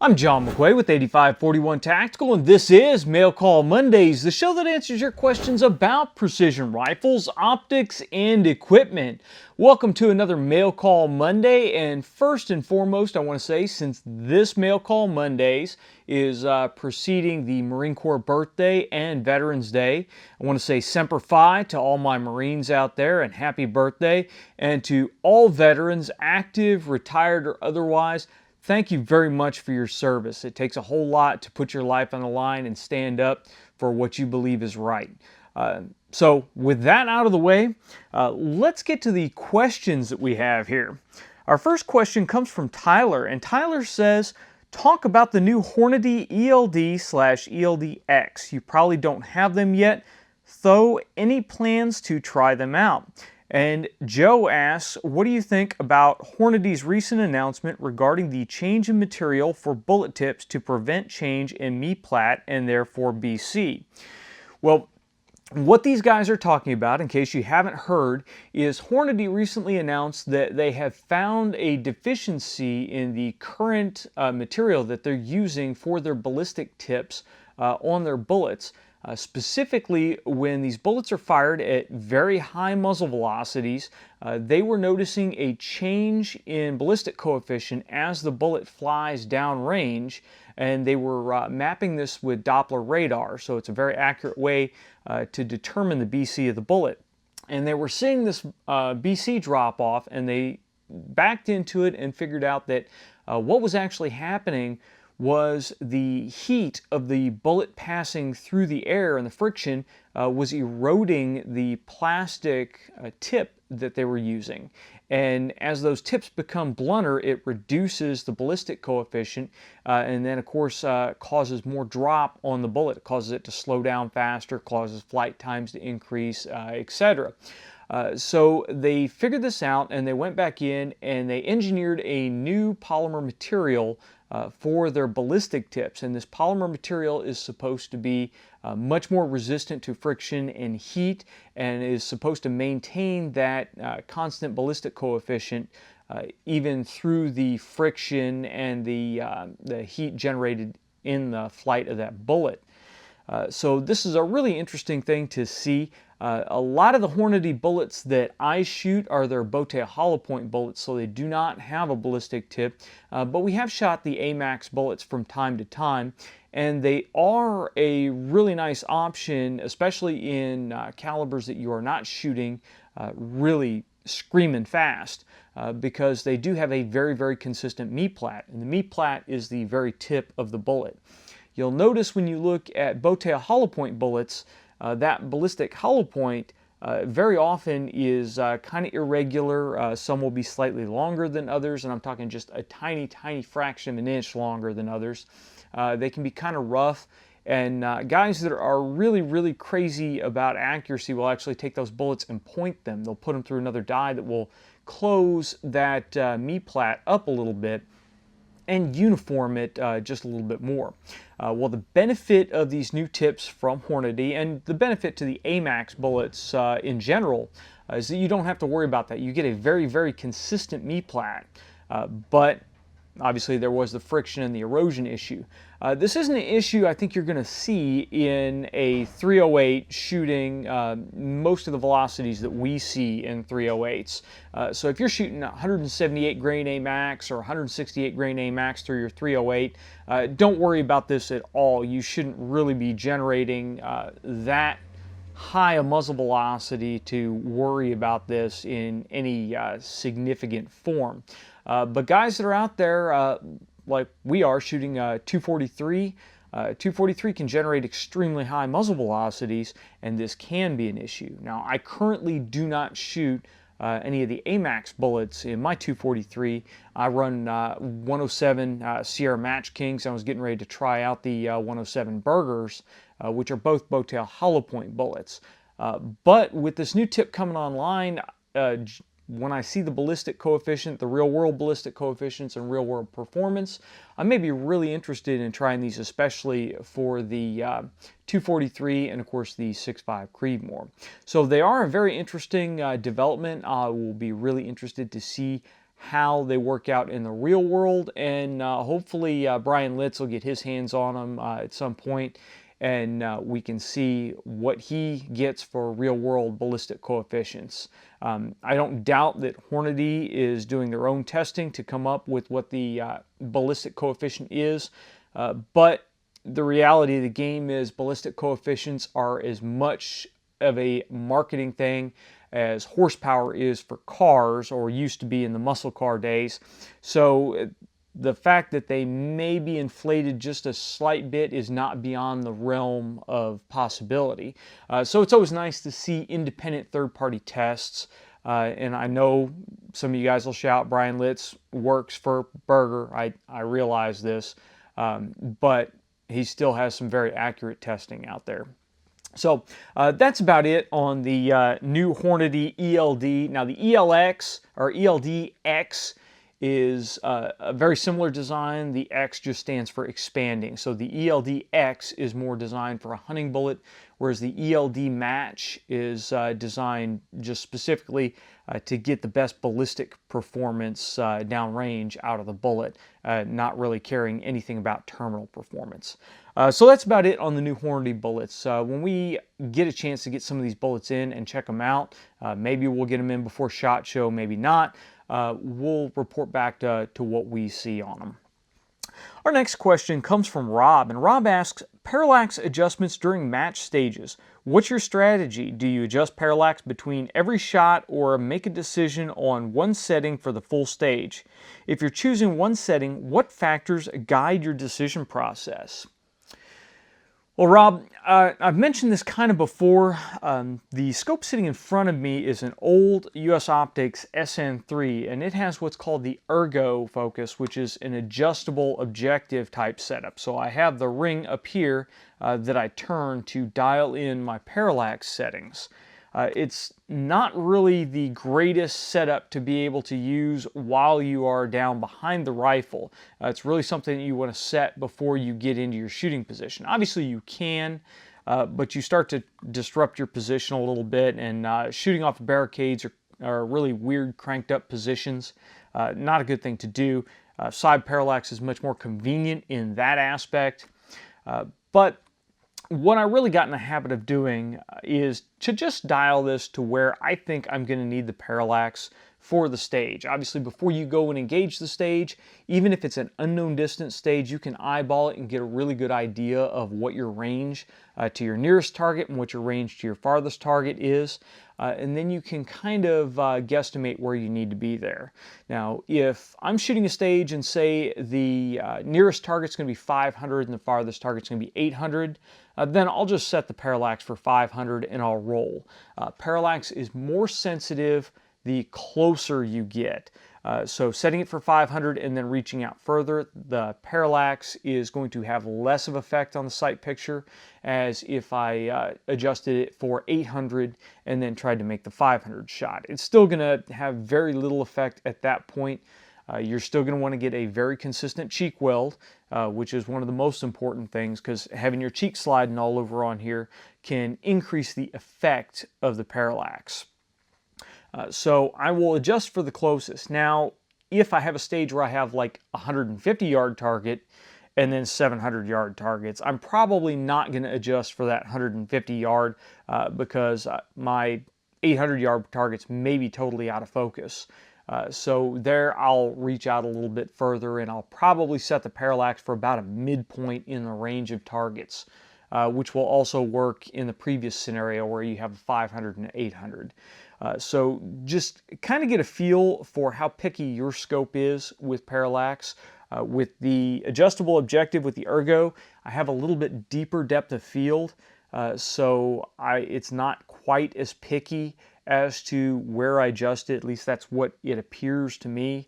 I'm John McQuay with 8541 Tactical, and this is Mail Call Mondays, the show that answers your questions about precision rifles, optics, and equipment. Welcome to another Mail Call Monday, and first and foremost, I want to say, since this Mail Call Mondays is preceding the Marine Corps birthday and Veterans Day, I want to say Semper Fi to all my Marines out there, and happy birthday, and to all veterans, active, retired, or otherwise. Thank you very much for your service. It takes a whole lot to put your life on the line and stand up for what you believe is right. So with that out of the way, let's get to the questions that we have here. Our first question comes from Tyler, and Tyler says, talk about the new Hornady ELD/ELD-X. You probably don't have them yet, though any plans to try them out? And Joe asks, what do you think about Hornady's recent announcement regarding the change in material for bullet tips to prevent change in ME-Plat and therefore BC? Well, what these guys are talking about, in case you haven't heard, is Hornady recently announced that they have found a deficiency in the current material that they're using for their ballistic tips on their bullets. Specifically, when these bullets are fired at very high muzzle velocities, they were noticing a change in ballistic coefficient as the bullet flies downrange, and they were mapping this with Doppler radar, so it's a very accurate way to determine the BC of the bullet. And they were seeing this BC drop off, and they backed into it and figured out that what was actually happening was the heat of the bullet passing through the air, and the friction was eroding the plastic tip that they were using. And as those tips become blunter, it reduces the ballistic coefficient, and then of course causes more drop on the bullet. It causes it to slow down faster, causes flight times to increase, etc. So they figured this out, and they went back in and they engineered a new polymer material for their ballistic tips. And this polymer material is supposed to be much more resistant to friction and heat, and is supposed to maintain that constant ballistic coefficient even through the friction and the heat generated in the flight of that bullet. So this is a really interesting thing to see. A lot of the Hornady bullets that I shoot are their Bote hollow point bullets, so they do not have a ballistic tip, but we have shot the AMAX bullets from time to time, and they are a really nice option, especially in calibers that you are not shooting really screaming fast, because they do have a very, very consistent ME-Plat, and the ME-Plat is the very tip of the bullet. You'll notice when you look at Bote hollow point bullets, that ballistic hollow point very often is kind of irregular. Some will be slightly longer than others, and I'm talking just a tiny, tiny fraction of an inch longer than others. They can be kind of rough, and guys that are really, really crazy about accuracy will actually take those bullets and point them. They'll put them through another die that will close that ME-Plat up a little bit and uniform it just a little bit more. Well, the benefit of these new tips from Hornady, and the benefit to the AMAX bullets in general, is that you don't have to worry about that. You get a very, very consistent ME-Plat, but obviously there was the friction and the erosion issue. This isn't an issue I think you're going to see in a 308 shooting most of the velocities that we see in 308s. So if you're shooting 178 grain AMAX or 168 grain AMAX through your 308, don't worry about this at all. You shouldn't really be generating that high a muzzle velocity to worry about this in any significant form. But guys that are out there like we are shooting 243, 243 can generate extremely high muzzle velocities, and this can be an issue. Now, I currently do not shoot any of the AMAX bullets in my 243. I run 107 Sierra Match Kings. I was getting ready to try out the 107 Burgers, which are both Bote hollow point bullets. But with this new tip coming online, when I see the ballistic coefficient, the real-world ballistic coefficients and real-world performance, I may be really interested in trying these, especially for the 243 and, of course, the 6.5 Creedmoor. So they are a very interesting development. I will be really interested to see how they work out in the real world, and hopefully Brian Litz will get his hands on them at some point, and we can see what he gets for real-world ballistic coefficients. I don't doubt that Hornady is doing their own testing to come up with what the ballistic coefficient is, but the reality of the game is ballistic coefficients are as much of a marketing thing as horsepower is for cars, or used to be in the muscle car days. So the fact that they may be inflated just a slight bit is not beyond the realm of possibility. So it's always nice to see independent third-party tests. And I know some of you guys will shout, Brian Litz works for Berger. I realize this, but he still has some very accurate testing out there. So that's about it on the new Hornady ELD. Now the ELX, or ELD-X, is a very similar design. The X just stands for expanding. So the ELD-X is more designed for a hunting bullet, whereas the ELD match is designed just specifically to get the best ballistic performance downrange out of the bullet, not really caring anything about terminal performance. So that's about it on the new Hornady bullets. When we get a chance to get some of these bullets in and check them out, maybe we'll get them in before SHOT Show, maybe not. We'll report back to what we see on them. Our next question comes from Rob, and Rob asks, parallax adjustments during match stages. What's your strategy? Do you adjust parallax between every shot or make a decision on one setting for the full stage? If you're choosing one setting, what factors guide your decision process? Well, Rob, I've mentioned this kind of before. The scope sitting in front of me is an old US Optics SN3, and it has what's called the ergo focus, which is an adjustable objective type setup. So I have the ring up here that I turn to dial in my parallax settings. It's not really the greatest setup to be able to use while you are down behind the rifle. It's really something that you want to set before you get into your shooting position. Obviously you can, but you start to disrupt your position a little bit, and shooting off barricades are really weird cranked up positions. Not a good thing to do. Side parallax is much more convenient in that aspect, but what I really got in the habit of doing is to just dial this to where I think I'm going to need the parallax for the stage. Obviously, before you go and engage the stage, even if it's an unknown distance stage, you can eyeball it and get a really good idea of what your range to your nearest target and what your range to your farthest target is. And then you can kind of guesstimate where you need to be there. Now, if I'm shooting a stage and say the nearest target's going to be 500 and the farthest target's going to be 800, then I'll just set the parallax for 500 and I'll roll. Parallax is more sensitive the closer you get. So setting it for 500 and then reaching out further, the parallax is going to have less of effect on the sight picture as if I adjusted it for 800 and then tried to make the 500 shot. It's still going to have very little effect at that point. You're still going to want to get a very consistent cheek weld, which is one of the most important things, because having your cheek sliding all over on here can increase the effect of the parallax. So I will adjust for the closest. Now, if I have a stage where I have like a 150-yard target and then 700-yard targets, I'm probably not going to adjust for that 150-yard because my 800-yard targets may be totally out of focus. So there I'll reach out a little bit further, and I'll probably set the parallax for about a midpoint in the range of targets, which will also work in the previous scenario where you have 500 and 800. So just kind of get a feel for how picky your scope is with parallax. With the adjustable objective with the ergo, I have a little bit deeper depth of field, so it's not quite as picky as to where I adjust it. At least that's what it appears to me.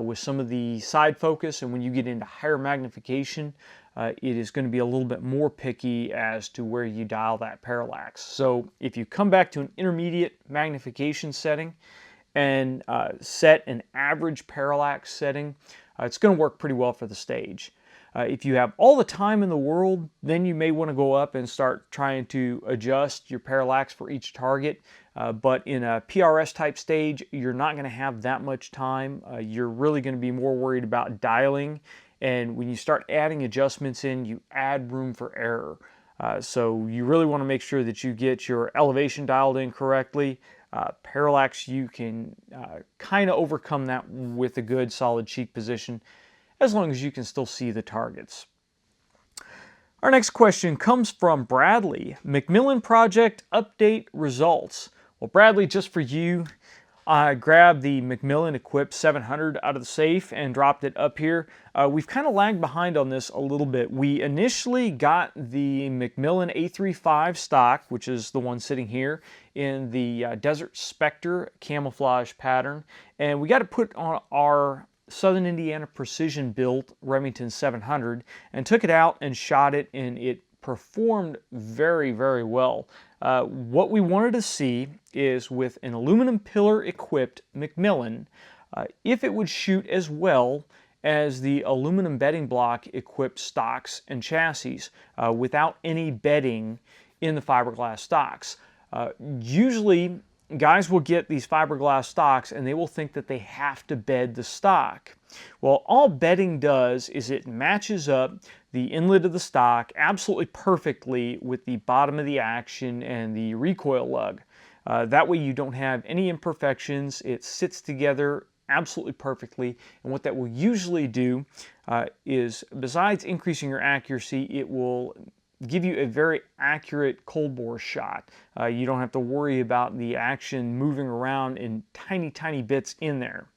With some of the side focus, and when you get into higher magnification, it is going to be a little bit more picky as to where you dial that parallax. So if you come back to an intermediate magnification setting and set an average parallax setting, it's going to work pretty well for the stage. If you have all the time in the world, then you may want to go up and start trying to adjust your parallax for each target. but in a PRS type stage, you're not going to have that much time. You're really going to be more worried about dialing, and when you start adding adjustments in, you add room for error. So you really want to make sure that you get your elevation dialed in correctly. Parallax, you can kind of overcome that with a good solid cheek position, as long as you can still see the targets. Our next question comes from Bradley. McMillan project update results. Well, Bradley, just for you, I grabbed the McMillan equipped 700 out of the safe and dropped it up here. We've kind of lagged behind on this a little bit. We initially got the McMillan A35 stock, which is the one sitting here, in the Desert Spectre camouflage pattern, and we got it put on our Southern Indiana Precision built Remington 700 and took it out and shot it, and it performed very, very well. What we wanted to see is with an aluminum pillar equipped McMillan, if it would shoot as well as the aluminum bedding block equipped stocks and chassis without any bedding in the fiberglass stocks. Usually guys will get these fiberglass stocks and they will think that they have to bed the stock. Well, all bedding does is it matches up the inlet of the stock absolutely perfectly with the bottom of the action and the recoil lug. That way you don't have any imperfections. It sits together absolutely perfectly, and what that will usually do is, besides increasing your accuracy, it will give you a very accurate cold bore shot. You don't have to worry about the action moving around in tiny, tiny bits in there.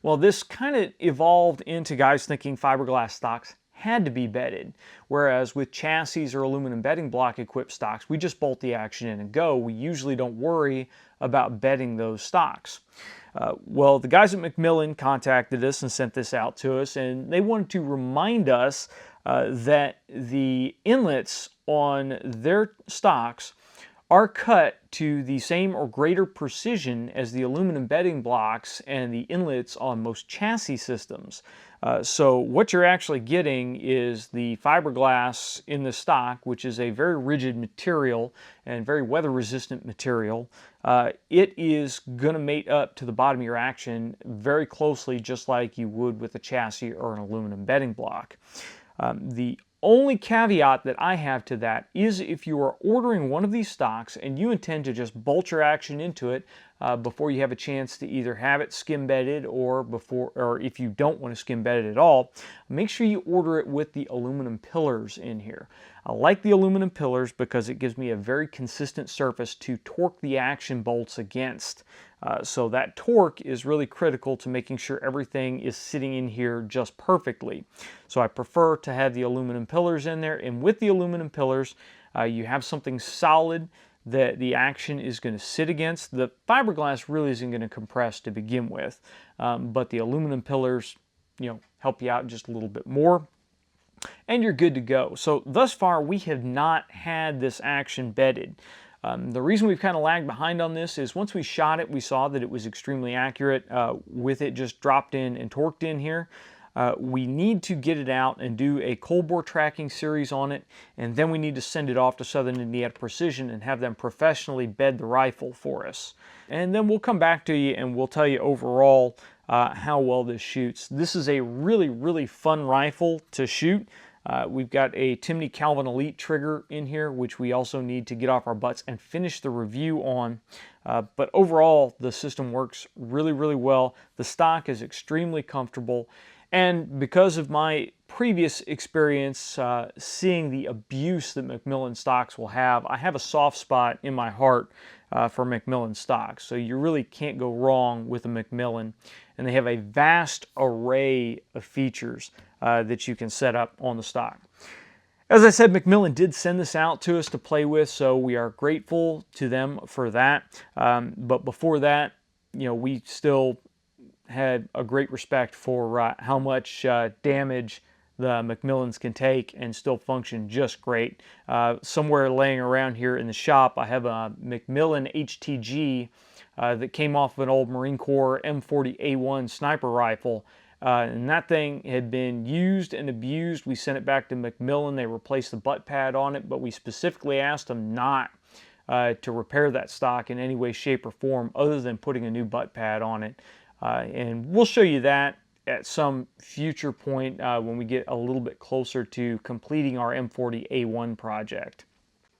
Well, this kind of evolved into guys thinking fiberglass stocks had to be bedded, whereas with chassis or aluminum bedding block equipped stocks, we just bolt the action in and go. We usually don't worry about bedding those stocks. Well, the guys at McMillan contacted us and sent this out to us, and they wanted to remind us that the inlets on their stocks are cut to the same or greater precision as the aluminum bedding blocks and the inlets on most chassis systems. So what you're actually getting is the fiberglass in the stock, which is a very rigid material and very weather resistant material. It is going to mate up to the bottom of your action very closely, just like you would with a chassis or an aluminum bedding block. The only caveat that I have to that is if you are ordering one of these stocks and you intend to just bolt your action into it before you have a chance to either have it skim bedded or if you don't want to skim bed it at all, make sure you order it with the aluminum pillars in here. I like the aluminum pillars because it gives me a very consistent surface to torque the action bolts against. So that torque is really critical to making sure everything is sitting in here just perfectly. So I prefer to have the aluminum pillars in there, and with the aluminum pillars you have something solid that the action is going to sit against. The fiberglass really isn't going to compress to begin with, but the aluminum pillars, help you out just a little bit more, and you're good to go. So thus far we have not had this action bedded. The reason we've kind of lagged behind on this is once we shot it, we saw that it was extremely accurate with it just dropped in and torqued in here. We need to get it out and do a cold bore tracking series on it, and then we need to send it off to Southern Indiana Precision and have them professionally bed the rifle for us. And then we'll come back to you and we'll tell you overall how well this shoots. This is a really, really fun rifle to shoot. We've got a Timney Calvin Elite trigger in here, which we also need to get off our butts and finish the review on. But overall, the system works really, really well. The stock is extremely comfortable. And because of my previous experience seeing the abuse that McMillan stocks will have, I have a soft spot in my heart for McMillan stocks. So you really can't go wrong with a McMillan. And they have a vast array of features that you can set up on the stock. As I said, McMillan did send this out to us to play with, so we are grateful to them for that. But before that, we still had a great respect for how much damage the McMillans can take and still function just great. Somewhere laying around here in the shop, I have a McMillan HTG that came off of an old Marine Corps M40A1 sniper rifle. And that thing had been used and abused. We sent it back to McMillan. They replaced the butt pad on it, but we specifically asked them not to repair that stock in any way, shape, or form other than putting a new butt pad on it. And we'll show you that at some future point when we get a little bit closer to completing our M40A1 project.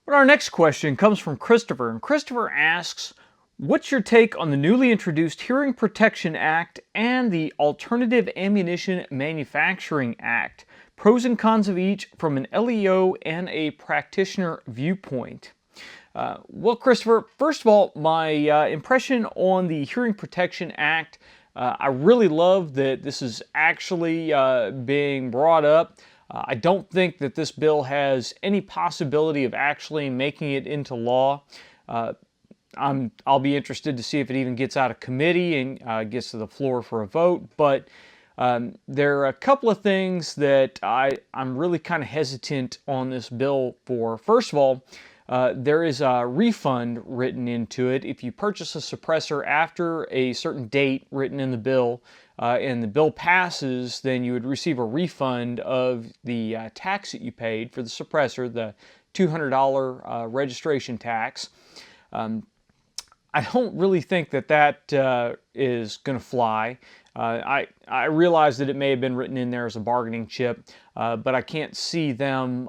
But our next question comes from Christopher, and Christopher asks, what's your take on the newly introduced Hearing Protection Act and the Alternative Ammunition Manufacturing Act? Pros and cons of each from an LEO and a practitioner viewpoint. Well, Christopher, first of all, my impression on the Hearing Protection Act, I really love that this is actually being brought up. I don't think that this bill has any possibility of actually making it into law. I'll be interested to see if it even gets out of committee and gets to the floor for a vote, but there are a couple of things that I'm really kind of hesitant on this bill for. First of all, there is a refund written into it. If you purchase a suppressor after a certain date written in the bill, and the bill passes, then you would receive a refund of the tax that you paid for the suppressor, the $200 registration tax. I don't really think that that is going to fly. I realize that it may have been written in there as a bargaining chip, but I can't see them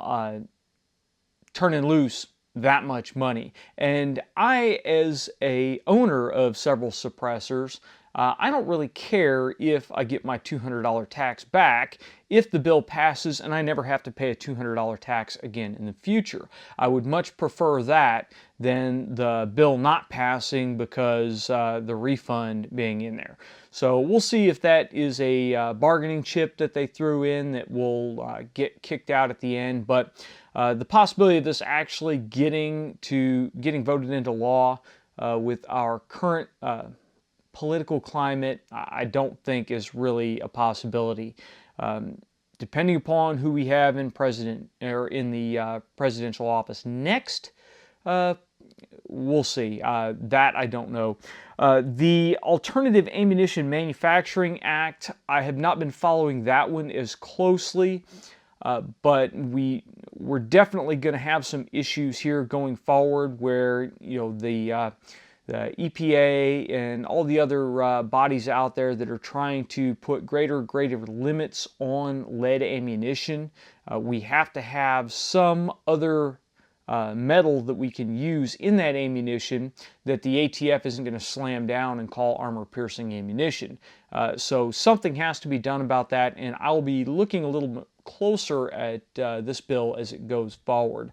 turning loose that much money. And I, as a owner of several suppressors, I don't really care if I get my $200 tax back if the bill passes and I never have to pay a $200 tax again in the future. I would much prefer that than the bill not passing because the refund being in there. So we'll see if that is a bargaining chip that they threw in that will get kicked out at the end. But the possibility of this actually getting voted into law with our current political climate, I don't think is really a possibility. Depending upon who we have in the presidential office next, we'll see. That I don't know. The Alternative Ammunition Manufacturing Act, I have not been following that one as closely, but we're definitely going to have some issues here going forward where, you know, the EPA and all the other bodies out there that are trying to put greater limits on lead ammunition. We have to have some other metal that we can use in that ammunition that the ATF isn't going to slam down and call armor-piercing ammunition. So something has to be done about that, and I'll be looking a little bit closer at this bill as it goes forward.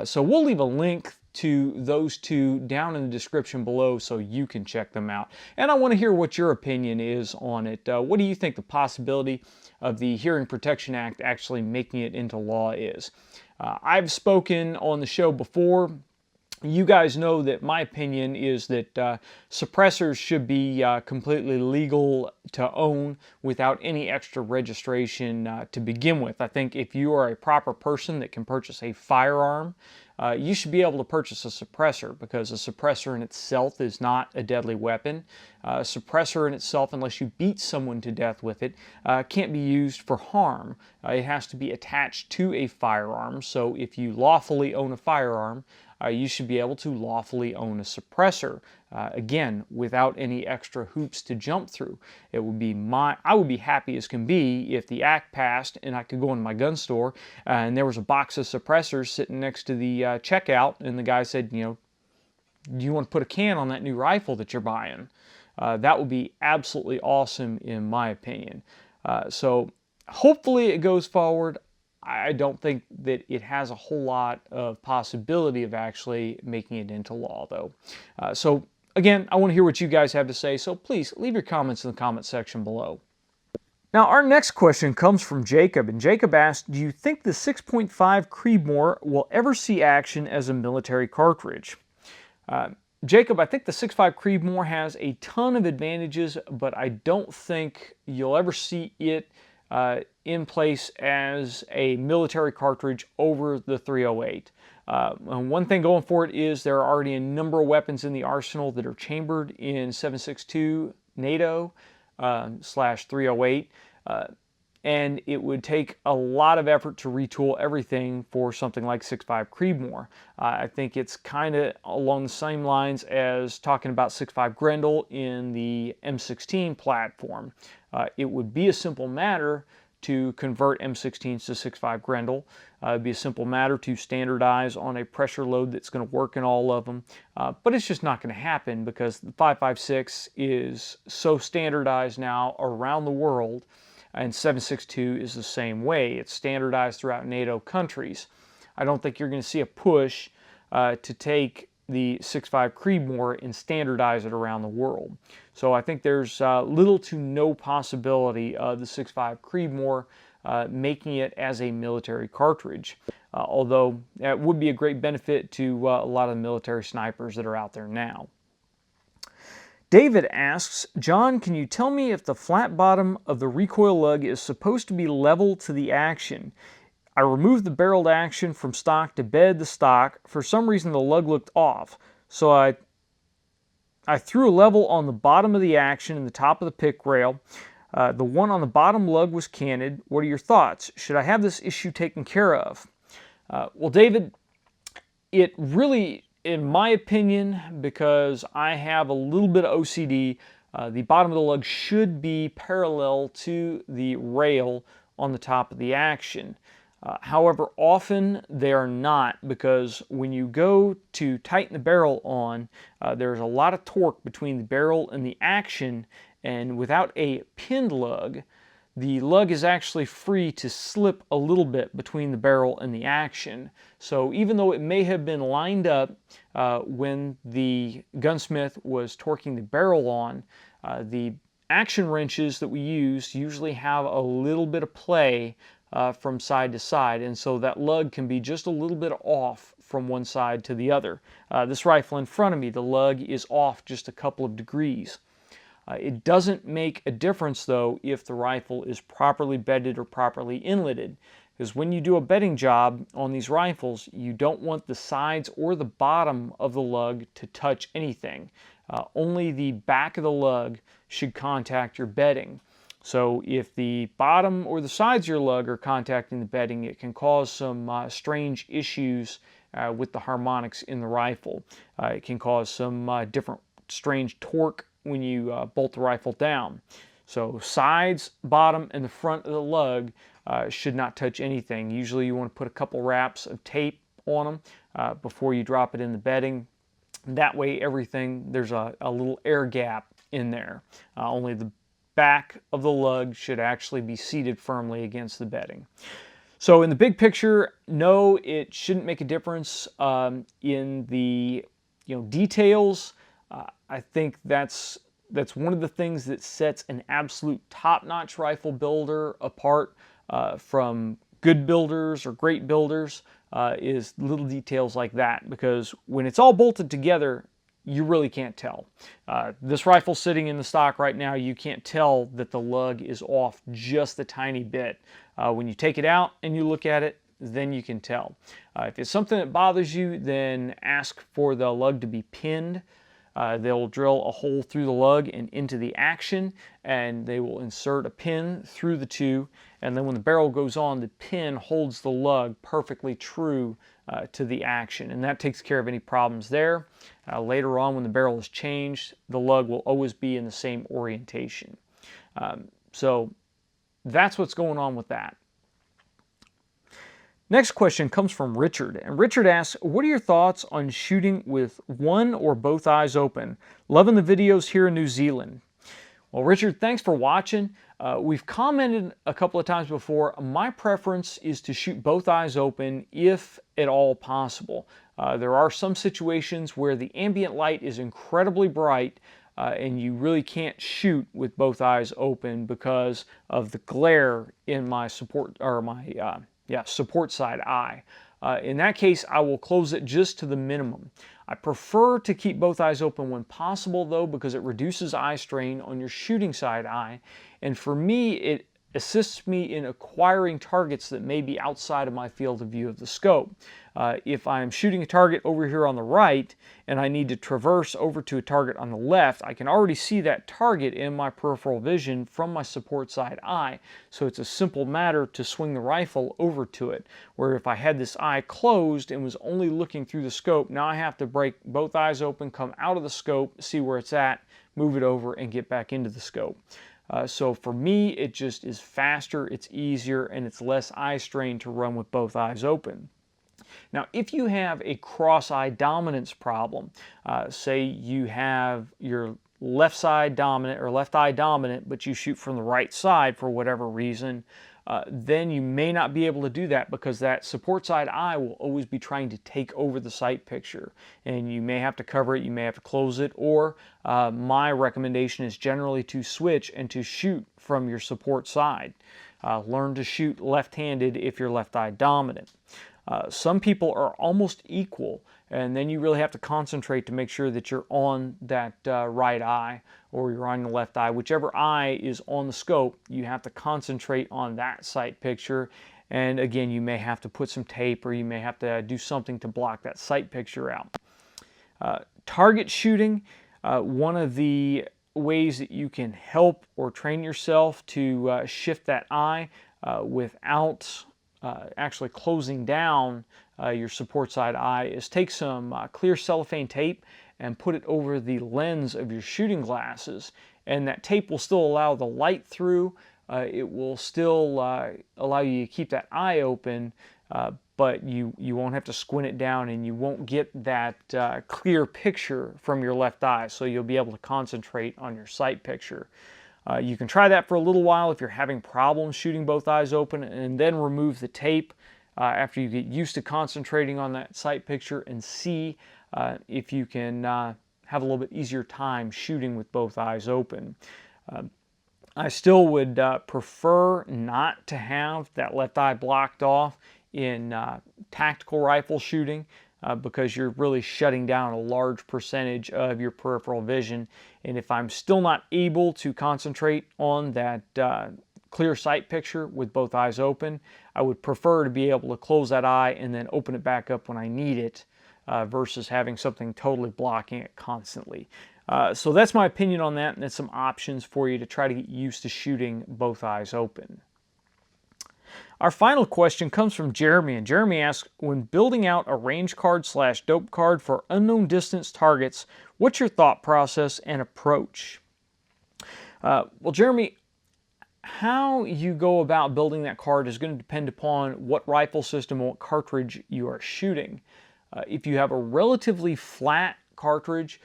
So we'll leave a link to those two down in the description below so you can check them out. And I want to hear what your opinion is on it. What do you think the possibility of the Hearing Protection Act actually making it into law is? I've spoken on the show before. You guys know that my opinion is that suppressors should be completely legal to own without any extra registration to begin with. I think if you are a proper person that can purchase a firearm, you should be able to purchase a suppressor, because a suppressor in itself is not a deadly weapon. A suppressor in itself, unless you beat someone to death with it, can't be used for harm. It has to be attached to a firearm. So if you lawfully own a firearm, you should be able to lawfully own a suppressor, again, without any extra hoops to jump through. I would be happy as can be if the act passed and I could go into my gun store and there was a box of suppressors sitting next to the checkout, and the guy said, you know, do you want to put a can on that new rifle that you're buying? That would be absolutely awesome in my opinion. So hopefully it goes forward. I don't think that it has a whole lot of possibility of actually making it into law, though. So again, I want to hear what you guys have to say, so please leave your comments in the comment section below. Now, our next question comes from Jacob, and Jacob asked, do you think the 6.5 Creedmoor will ever see action as a military cartridge? Jacob, I think the 6.5 Creedmoor has a ton of advantages, but I don't think you'll ever see it in place as a military cartridge over the 308. One thing going for it is there are already a number of weapons in the arsenal that are chambered in 7.62 NATO /308. and it would take a lot of effort to retool everything for something like 6.5 Creedmoor. I think it's kind of along the same lines as talking about 6.5 Grendel in the M16 platform. It would be a simple matter to convert M16s to 6.5 Grendel. It'd be a simple matter to standardize on a pressure load that's going to work in all of them, but it's just not going to happen because the 5.56 is so standardized now around the world, and 7.62 is the same way. It's standardized throughout NATO countries. I don't think you're going to see a push to take the 6.5 Creedmoor and standardize it around the world. So I think there's little to no possibility of the 6.5 Creedmoor making it as a military cartridge, although it would be a great benefit to a lot of the military snipers that are out there now. David asks, John, can you tell me if the flat bottom of the Recoil Lug is supposed to be level to the action? I removed the barreled action from stock to bed the stock. For some reason the lug looked off, so I threw a level on the bottom of the action and the top of the pick rail. The one on the bottom lug was canted. What are your thoughts? Should I have this issue taken care of? Well, David, it really, in my opinion, because I have a little bit of OCD, the bottom of the lug should be parallel to the rail on the top of the action. However, often they are not, because when you go to tighten the barrel on, there's a lot of torque between the barrel and the action, and without a pinned lug, the lug is actually free to slip a little bit between the barrel and the action. So even though it may have been lined up when the gunsmith was torquing the barrel on, the action wrenches that we use usually have a little bit of play from side to side, and so that lug can be just a little bit off from one side to the other. This rifle in front of me, the lug is off just a couple of degrees. It doesn't make a difference though if the rifle is properly bedded or properly inletted, because when you do a bedding job on these rifles, you don't want the sides or the bottom of the lug to touch anything. Only the back of the lug should contact your bedding. So if the bottom or the sides of your lug are contacting the bedding, it can cause some strange issues with the harmonics in the rifle. It can cause some different strange torque when you bolt the rifle down. So sides, bottom, and the front of the lug should not touch anything. Usually you want to put a couple wraps of tape on them before you drop it in the bedding. That way everything, there's a little air gap in there. Only the back of the lug should actually be seated firmly against the bedding. So in the big picture, no, it shouldn't make a difference in the details. I think that's one of the things that sets an absolute top-notch rifle builder apart from good builders or great builders, is little details like that, because when it's all bolted together, you really can't tell. This rifle sitting in the stock right now, you can't tell that the lug is off just a tiny bit. When you take it out and you look at it, then you can tell. If it's something that bothers you, then ask for the lug to be pinned. They'll drill a hole through the lug and into the action, and they will insert a pin through the two, and then when the barrel goes on, the pin holds the lug perfectly true to the action, and that takes care of any problems there. Later on, when the barrel is changed, the lug will always be in the same orientation. So that's what's going on with that. Next question comes from Richard, and Richard asks, what are your thoughts on shooting with one or both eyes open? Loving the videos here in New Zealand. Well, Richard, thanks for watching. We've commented a couple of times before, my preference is to shoot both eyes open if at all possible. There are some situations where the ambient light is incredibly bright and you really can't shoot with both eyes open because of the glare in my support side eye. In that case, I will close it just to the minimum. I prefer to keep both eyes open when possible though, because it reduces eye strain on your shooting side eye. And for me, it assists me in acquiring targets that may be outside of my field of view of the scope. If I'm shooting a target over here on the right and I need to traverse over to a target on the left, I can already see that target in my peripheral vision from my support side eye. So it's a simple matter to swing the rifle over to it. Where if I had this eye closed and was only looking through the scope, now I have to break both eyes open, come out of the scope, see where it's at, move it over, and get back into the scope. So for me, it just is faster, it's easier, and it's less eye strain to run with both eyes open. Now, if you have a cross-eye dominance problem, say you have your left side dominant or left eye dominant, but you shoot from the right side for whatever reason, then you may not be able to do that because that support side eye will always be trying to take over the sight picture. And you may have to cover it, you may have to close it, or my recommendation is generally to switch and to shoot from your support side. Learn to shoot left-handed if you're left eye dominant. Some people are almost equal, and then you really have to concentrate to make sure that you're on that right eye or you're on the left eye. Whichever eye is on the scope, you have to concentrate on that sight picture. And again, you may have to put some tape or you may have to do something to block that sight picture out. Target shooting, one of the ways that you can help or train yourself to shift that eye without actually closing down your support side eye is take some clear cellophane tape and put it over the lens of your shooting glasses, and that tape will still allow the light through. It will still allow you to keep that eye open, but you won't have to squint it down and you won't get that clear picture from your left eye, so you'll be able to concentrate on your sight picture. You can try that for a little while if you're having problems shooting both eyes open, and then remove the tape after you get used to concentrating on that sight picture and see if you can have a little bit easier time shooting with both eyes open. I still would prefer not to have that left eye blocked off in tactical rifle shooting because you're really shutting down a large percentage of your peripheral vision. And if I'm still not able to concentrate on that clear sight picture with both eyes open, I would prefer to be able to close that eye and then open it back up when I need it versus having something totally blocking it constantly. So that's my opinion on that, and that's some options for you to try to get used to shooting both eyes open. Our final question comes from Jeremy, and Jeremy asks, when building out a range card / dope card for unknown distance targets, what's your thought process and approach? Well, Jeremy, how you go about building that card is going to depend upon what rifle system or what cartridge you are shooting. If you have a relatively flat cartridge,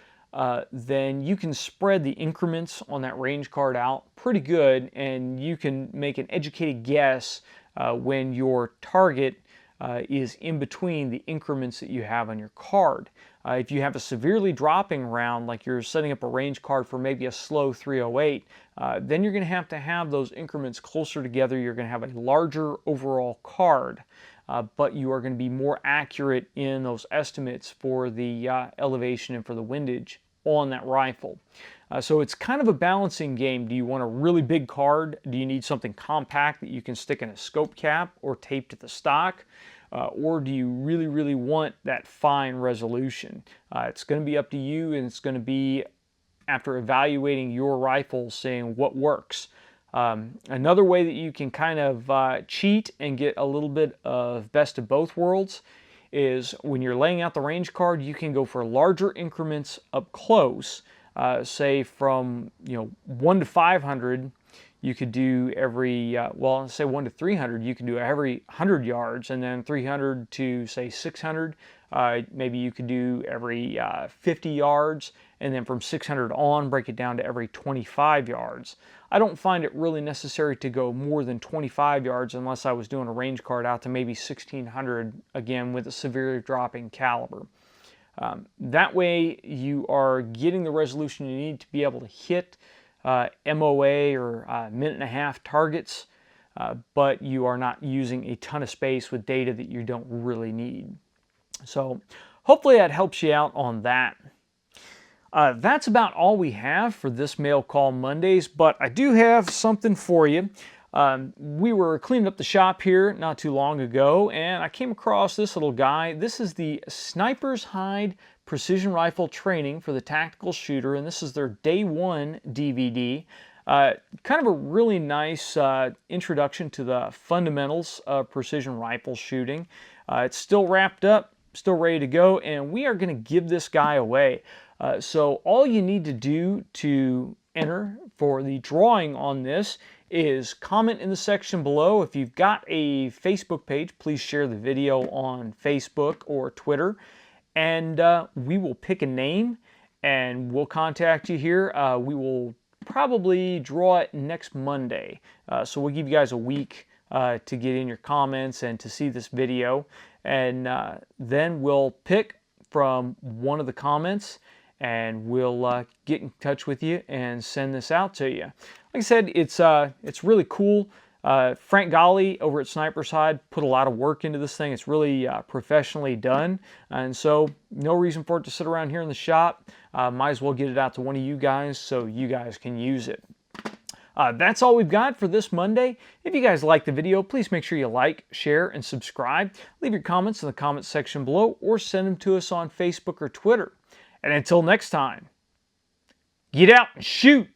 then you can spread the increments on that range card out pretty good, and you can make an educated guess when your target is in between the increments that you have on your card. If you have a severely dropping round, like you're setting up a range card for maybe a slow 308, then you're going to have those increments closer together. You're going to have a larger overall card, but you are going to be more accurate in those estimates for the elevation and for the windage on that rifle. So it's kind of a balancing game. Do you want a really big card? Do you need something compact that you can stick in a scope cap or tape to the stock? Or do you really, really want that fine resolution? It's going to be up to you, and it's going to be after evaluating your rifle, saying what works. Another way that you can kind of cheat and get a little bit of best of both worlds is when you're laying out the range card, you can go for larger increments up close. Say from 1 to 500, you could do every, well, say 1 to 300, you can do every 100 yards, and then 300 to say 600, maybe you could do every 50 yards, and then from 600 on, break it down to every 25 yards. I don't find it really necessary to go more than 25 yards unless I was doing a range card out to maybe 1600, again, with a severely dropping caliber. That way you are getting the resolution you need to be able to hit MOA or minute-and-a-half targets, but you are not using a ton of space with data that you don't really need. So hopefully that helps you out on that. That's about all we have for this Mail Call Mondays, but I do have something for you. We were cleaning up the shop here not too long ago, and I came across this little guy. This is the Sniper's Hide Precision Rifle Training for the Tactical Shooter, and this is their Day 1 DVD. Kind of a really nice introduction to the fundamentals of precision rifle shooting. It's still wrapped up, still ready to go, and we are going to give this guy away. So all you need to do to enter for the drawing on this is comment in the section below. If you've got a Facebook page, please share the video on Facebook or Twitter, and we will pick a name and we'll contact you here. We will probably draw it next Monday, so we'll give you guys a week to get in your comments and to see this video, and then we'll pick from one of the comments and we'll get in touch with you and send this out to you. Like I said, it's really cool. Frank Golly over at Sniper's Hide put a lot of work into this thing. It's really professionally done, and so no reason for it to sit around here in the shop. Might as well get it out to one of you guys so you guys can use it. That's all we've got for this Monday. If you guys like the video, please make sure you like, share, and subscribe. Leave your comments in the comments section below or send them to us on Facebook or Twitter. And until next time, get out and shoot!